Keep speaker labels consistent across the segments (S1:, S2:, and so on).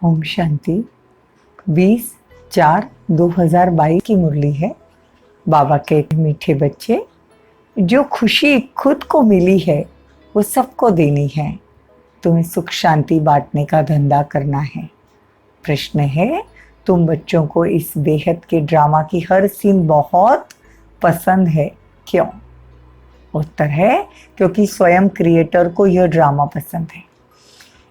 S1: ओम शांति। 20/4/2022 की मुरली है। बाबा के मीठे बच्चे, जो खुशी खुद को मिली है वो सबको देनी है। तुम्हें सुख शांति बांटने का धंधा करना है। प्रश्न है, तुम बच्चों को इस बेहद के ड्रामा की हर सीन बहुत पसंद है, क्यों? उत्तर है, क्योंकि स्वयं क्रिएटर को यह ड्रामा पसंद है।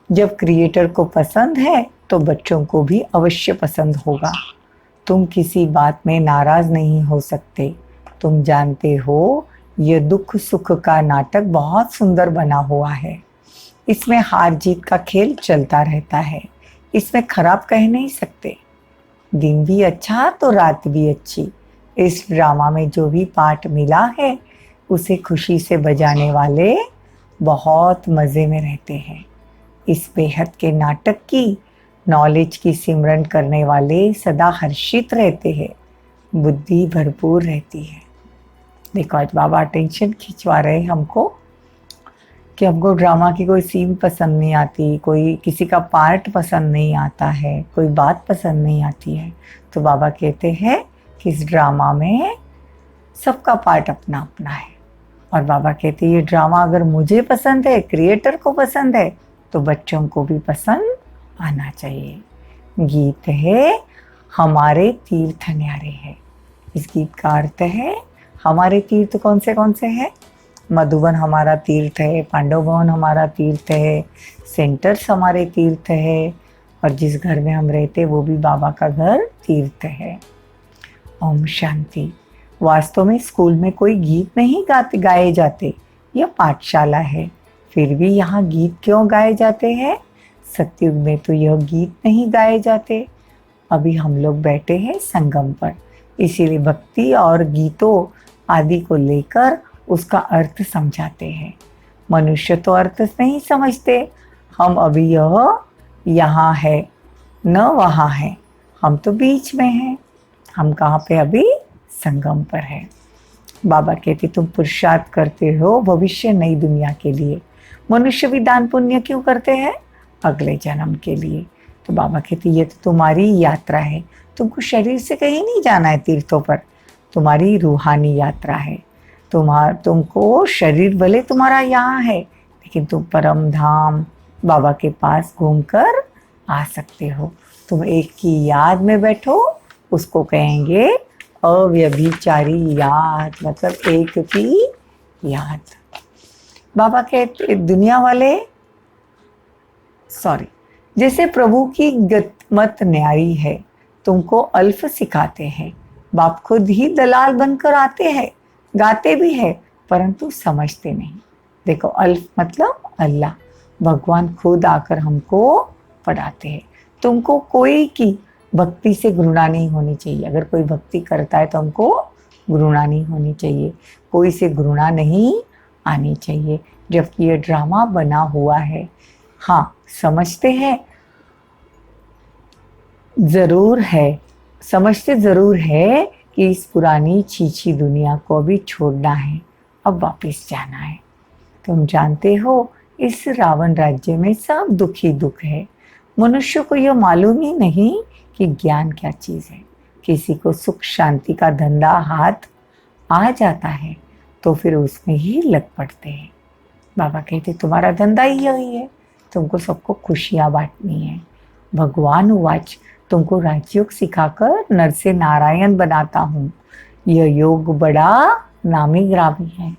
S1: जब क्रिएटर को पसंद है तो बच्चों को भी अवश्य पसंद होगा। तुम किसी बात में नाराज नहीं हो सकते। तुम जानते हो, यह दुख सुख का नाटक बहुत सुंदर बना हुआ है। इसमें हार जीत का खेल चलता रहता है। इसमें खराब कह नहीं सकते। दिन भी अच्छा तो रात भी अच्छी। इस ड्रामा में जो भी पार्ट मिला है उसे खुशी से बजाने वाले बहुत मज़े में रहते हैं। इस बेहद के नाटक की नॉलेज की सिमरन करने वाले सदा हर्षित रहते हैं। बुद्धि भरपूर रहती है। देखो, आज बाबा अटेंशन खिंचवा रहे हैं हमको कि हमको ड्रामा की कोई सीन पसंद नहीं आती, कोई किसी का पार्ट पसंद नहीं आता है, कोई बात पसंद नहीं आती है। तो बाबा कहते हैं कि इस ड्रामा में सबका पार्ट अपना अपना है। और बाबा कहते हैं, ये ड्रामा अगर मुझे पसंद है, क्रिएटर को पसंद है, तो बच्चों को भी पसंद आना चाहिए। गीत है, हमारे तीर्थ न्यारे है। इस गीत का अर्थ है, हमारे तीर्थ कौन से हैं? मधुबन हमारा तीर्थ है, पांडव भवन हमारा तीर्थ है, सेंटर्स हमारे तीर्थ है, और जिस घर में हम रहते वो भी बाबा का घर तीर्थ है। ओम शांति। वास्तव में स्कूल में कोई गीत नहीं गाए जाते, यह पाठशाला है। फिर भी यहाँ गीत क्यों गाए जाते हैं? सतयुग में तो यह गीत नहीं गाए जाते। अभी हम लोग बैठे हैं संगम पर, इसीलिए भक्ति और गीतों आदि को लेकर उसका अर्थ समझाते हैं। मनुष्य तो अर्थ नहीं समझते। हम अभी यहाँ है न वहाँ है, हम तो बीच में हैं। हम कहाँ पे? अभी संगम पर है। बाबा कहते, तुम पुरुषार्थ करते हो भविष्य नई दुनिया के लिए। मनुष्य भी दान पुण्य क्यों करते हैं? अगले जन्म के लिए। तो बाबा कहते, ये तो तुम्हारी यात्रा है। तुमको शरीर से कहीं नहीं जाना है तीर्थों पर, तुम्हारी रूहानी यात्रा है। तुमको शरीर भले तुम्हारा यहाँ है, लेकिन तुम परम धाम बाबा के पास घूमकर आ सकते हो। तुम एक की याद में बैठो, उसको कहेंगे अव्यभिचारी याद, मतलब एक की याद। बाबा कहते, दुनिया वाले जैसे प्रभु की मत न्यारी है, तुमको अल्फ सिखाते हैं। बाप खुद ही दलाल बनकर आते हैं, गाते भी है, परंतु समझते नहीं। देखो, अल्फ मतलब अल्लाह, भगवान खुद आकर हमको पढ़ाते हैं। तुमको कोई की भक्ति से घृणा नहीं होनी चाहिए। अगर कोई भक्ति करता है तो हमको घृणा नहीं होनी चाहिए, कोई से घृणा नहीं आनी चाहिए, जबकि ये ड्रामा बना हुआ है। हाँ, समझते ज़रूर है कि इस पुरानी छीछी दुनिया को भी छोड़ना है, अब वापस जाना है। तुम जानते हो, इस रावण राज्य में सब दुख ही दुख है। मनुष्य को यह मालूम ही नहीं कि ज्ञान क्या चीज़ है। किसी को सुख शांति का धंधा हाथ आ जाता है तो फिर उसमें ही लग पड़ते हैं। बाबा कहते, तुम्हारा धंधा ही यही है, तुमको सबको खुशियाँ बांटनी है। भगवान उवाच, तुमको राजयोग सिखाकर नर से नारायण बनाता हूँ। यह योग बड़ा नामी ग्रामी है।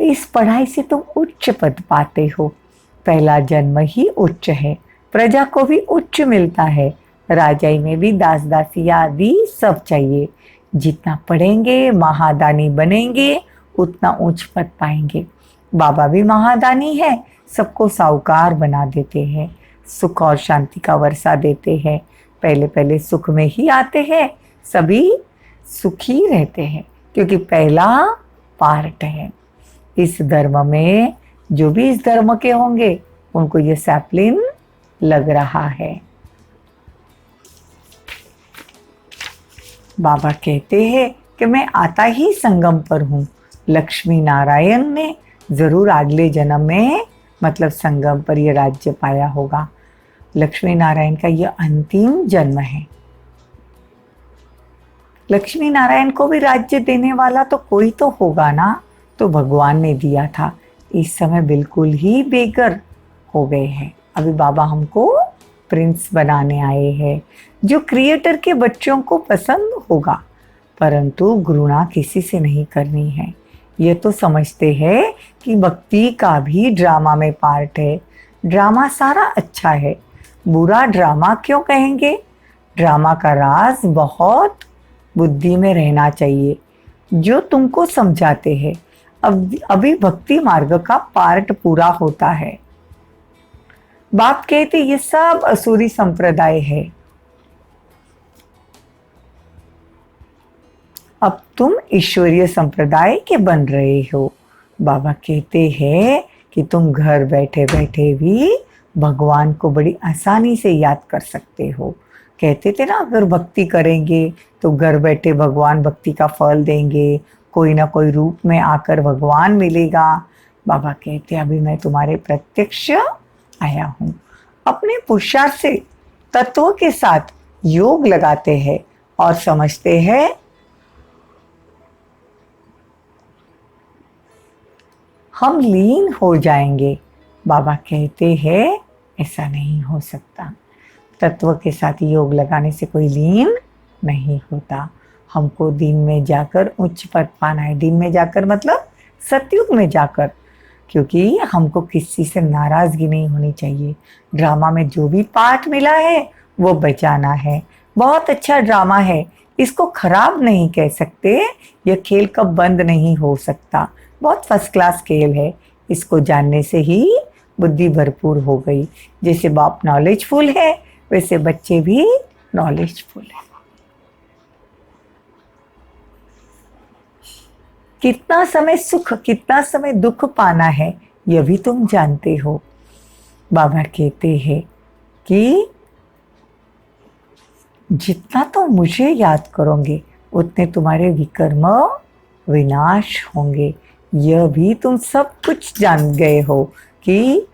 S1: इस पढ़ाई से तुम उच्च पद पाते हो। पहला जन्म ही उच्च है, प्रजा को भी उच्च मिलता है। राजाई में भी दास दासिया आदि सब चाहिए। जितना पढ़ेंगे महादानी बनेंगे, उतना उच्च पद पाएंगे। बाबा भी महादानी है, सबको साहूकार बना देते हैं, सुख और शांति का वर्षा देते हैं। पहले सुख में ही आते हैं, सभी सुखी रहते हैं, क्योंकि पहला पार्ट है। इस धर्म में जो भी इस धर्म के होंगे उनको ये सैपलिन लग रहा है। बाबा कहते हैं कि मैं आता ही संगम पर हूँ। लक्ष्मी नारायण ने जरूर अगले जन्म में मतलब संगम पर यह राज्य पाया होगा। लक्ष्मी नारायण का यह अंतिम जन्म है। लक्ष्मी नारायण को भी राज्य देने वाला तो कोई तो होगा ना, तो भगवान ने दिया था। इस समय बिल्कुल ही बेघर हो गए हैं। अभी बाबा हमको प्रिंस बनाने आए हैं, जो क्रिएटर के बच्चों को पसंद होगा, परंतु घृणा किसी से नहीं करनी है। ये तो समझते हैं कि भक्ति का भी ड्रामा में पार्ट है। ड्रामा सारा अच्छा है, बुरा ड्रामा क्यों कहेंगे? ड्रामा का राज बहुत बुद्धि में रहना चाहिए, जो तुमको समझाते हैं। अब अभी भक्ति मार्ग का पार्ट पूरा होता है। बाप कहते ये सब असुरी संप्रदाय है, अब तुम ईश्वरीय संप्रदाय के बन रहे हो। बाबा कहते हैं कि तुम घर बैठे बैठे भी भगवान को बड़ी आसानी से याद कर सकते हो। कहते थे ना, अगर भक्ति करेंगे तो घर बैठे भगवान भक्ति का फल देंगे, कोई ना कोई रूप में आकर भगवान मिलेगा। बाबा कहते अभी मैं तुम्हारे प्रत्यक्ष आया हूँ। अपने पुरुषार्थ से तत्वों के साथ योग लगाते हैं और समझते हैं हम लीन हो जाएंगे। बाबा कहते हैं ऐसा नहीं हो सकता। तत्व के साथ योग लगाने से कोई लीन नहीं होता। हमको दिन में जाकर उच्च पद पाना है। दिन में जाकर मतलब सतयुग में जाकर, क्योंकि हमको किसी से नाराजगी नहीं होनी चाहिए। ड्रामा में जो भी पार्ट मिला है वो बचाना है। बहुत अच्छा ड्रामा है, इसको खराब नहीं कह सकते। यह खेल कब बंद नहीं हो सकता। बहुत फर्स्ट क्लास खेल है। इसको जानने से ही बुद्धि भरपूर हो गई। जैसे बाप नॉलेजफुल है, वैसे बच्चे भी नॉलेजफुल है। कितना समय सुख, कितना समय दुख पाना है, यह भी तुम जानते हो। बाबा कहते हैं कि जितना तो मुझे याद करोगे उतने तुम्हारे विकर्म विनाश होंगे। यह भी तुम सब कुछ जान गए हो कि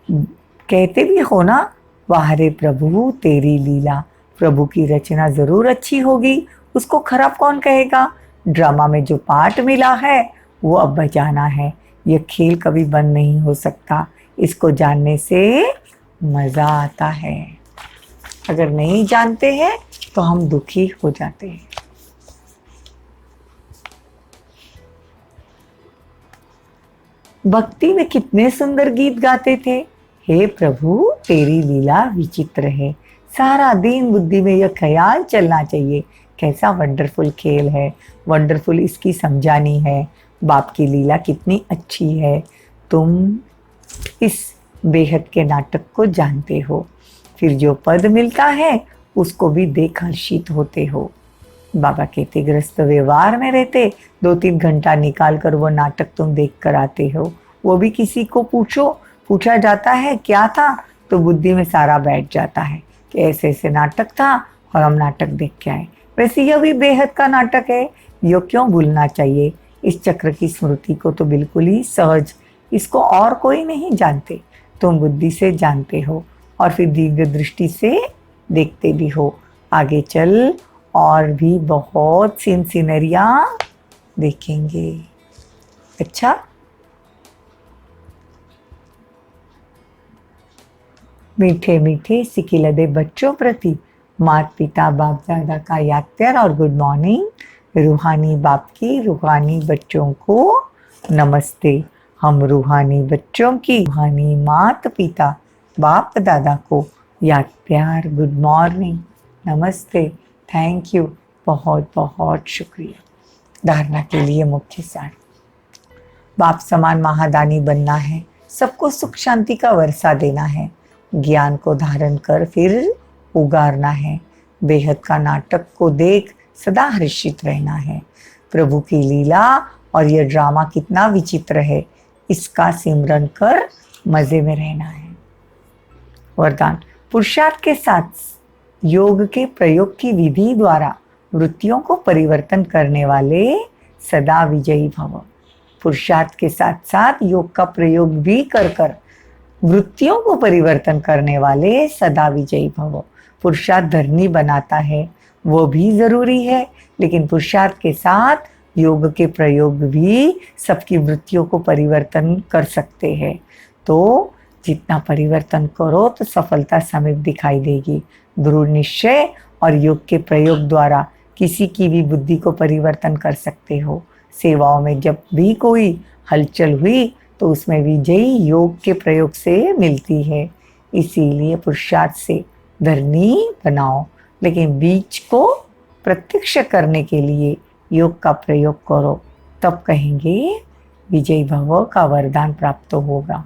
S1: कहते भी हो ना, वाह रे प्रभु तेरी लीला। प्रभु की रचना जरूर अच्छी होगी, उसको खराब कौन कहेगा। ड्रामा में जो पार्ट मिला है वो अब बजाना है। यह खेल कभी बंद नहीं हो सकता। इसको जानने से मजा आता है। अगर नहीं जानते हैं तो हम दुखी हो जाते हैं। भक्ति में कितने सुंदर गीत गाते थे। हे प्रभु तेरी लीला विचित्र है। सारा दिन बुद्धि में यह ख्याल चलना चाहिए, कैसा वंडरफुल खेल है, वंडरफुल इसकी समझानी है। बाप की लीला कितनी अच्छी है। तुम इस बेहद के नाटक को जानते हो, फिर जो पद मिलता है उसको भी देख हर्षित होते हो। बाबा कहते ग्रस्त व्यवहार में रहते 2-3 घंटा निकाल कर वो नाटक तुम देख कर आते हो। वो भी किसी को पूछा जाता है क्या था, तो बुद्धि में सारा बैठ जाता है कि ऐसे ऐसे नाटक था और हम नाटक देख के आए। वैसे यह भी बेहद का नाटक है, यो क्यों भूलना चाहिए। इस चक्र की स्मृति को तो बिल्कुल ही सहज, इसको और कोई नहीं जानते, तुम बुद्धि से जानते हो और फिर दीर्घ दृष्टि से देखते भी हो। आगे चल और भी बहुत सीनरियाँ देखेंगे। अच्छा, मीठे मीठे सिकिलदे बच्चों प्रति माता पिता बाप दादा का याद प्यार और गुड मॉर्निंग। रूहानी बाप की रूहानी बच्चों को नमस्ते। हम रूहानी बच्चों की रूहानी माता पिता बाप दादा को याद प्यार, गुड मॉर्निंग, नमस्ते, थैंक यू, बहुत बहुत शुक्रिया। धारणा के लिए मुख्य सार, बाप समान महादानी बनना है, सबको सुख शांति का वर्षा देना है, ज्ञान को धारण कर फिर उगारना है, बेहद का नाटक को देख सदा हर्षित रहना है। प्रभु की लीला और यह ड्रामा कितना विचित्र है, इसका सिमरन कर मजे में रहना है। वरदान, पुरुषार्थ के साथ योग के प्रयोग की विधि द्वारा वृत्तियों को परिवर्तन करने वाले सदा विजयी भव। पुरुषार्थ के साथ साथ योग का प्रयोग भी कर वृत्तियों को परिवर्तन करने वाले सदा विजयी भव। पुरुषार्थ धरनी बनाता है, वो भी जरूरी है, लेकिन पुरुषार्थ के साथ योग के प्रयोग भी सबकी वृत्तियों को परिवर्तन कर सकते हैं। तो जितना परिवर्तन करो तो सफलता समीप दिखाई देगी। दृढ़ निश्चय और योग के प्रयोग द्वारा किसी की भी बुद्धि को परिवर्तन कर सकते हो। सेवाओं में जब भी कोई हलचल हुई तो उसमें विजयी योग के प्रयोग से मिलती है। इसीलिए पुरुषार्थ से धरनी बनाओ, लेकिन बीज को प्रत्यक्ष करने के लिए योग का प्रयोग करो, तब कहेंगे विजयी भव का वरदान प्राप्त होगा।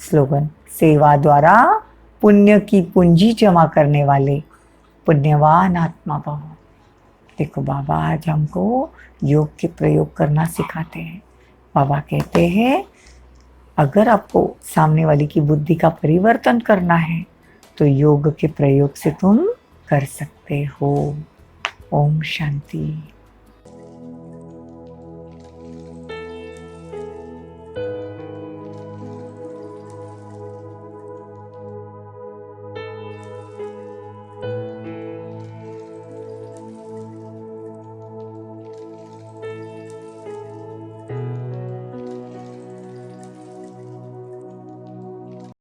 S1: स्लोगन: सेवा द्वारा पुण्य की पूंजी जमा करने वाले पुण्यवान आत्मा भव। देखो बाबा आज हमको योग के प्रयोग करना सिखाते हैं। बाबा कहते हैं अगर आपको सामने वाली की बुद्धि का परिवर्तन करना है तो योग के प्रयोग से तुम कर सकते हो। ओम शांति।